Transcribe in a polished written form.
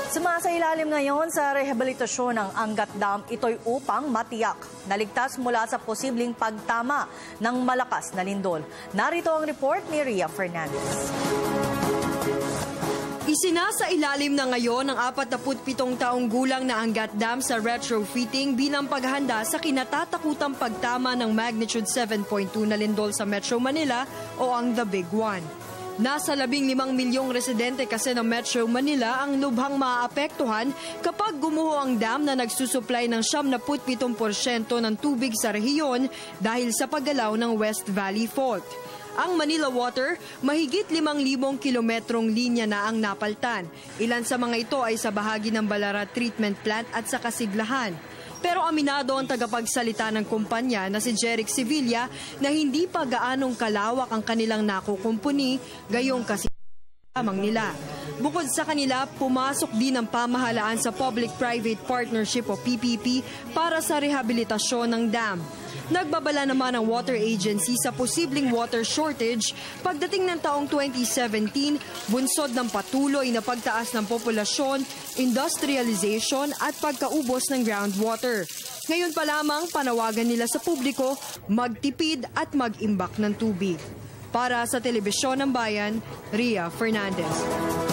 Sumasailalim ngayon sa rehabilitasyon ng Angat Dam. Ito'y upang matiyak na ligtas mula sa posibleng pagtama ng malakas na lindol. Narito ang report ni Ria Fernandez. Isinasailalim na ngayon ang 47 taong gulang na Angat Dam sa retrofitting bilang paghahanda sa kinatatakutang pagtama ng magnitude 7.2 na lindol sa Metro Manila o ang The Big One. Nasa 15 milyong residente kasi ng Metro Manila ang lubhang maaapektuhan kapag gumuho ang dam na nagsusupply ng 77% ng tubig sa rehiyon dahil sa paggalaw ng West Valley Fault. Ang Manila Water, mahigit 5,000 kilometrong linya na ang napaltan. Ilan sa mga ito ay sa bahagi ng Balara Treatment Plant at sa Kasiglahan. Pero aminado ang tagapagsalita ng kumpanya na si Jeric Sevilla na hindi pa gaanong kalawak ang kanilang nakukumpuni, gayong kasi lamang nila. Bukod sa kanila, pumasok din ang pamahalaan sa Public-Private Partnership o PPP para sa rehabilitasyon ng dam. Nagbabala naman ang water agency sa posibleng water shortage pagdating ng taong 2017, bunsod ng patuloy na pagtaas ng populasyon, industrialization at pagkaubos ng groundwater. Ngayon pa lamang panawagan nila sa publiko magtipid at mag-imbak ng tubig. Para sa Telebisyon ng Bayan, Ria Fernandez.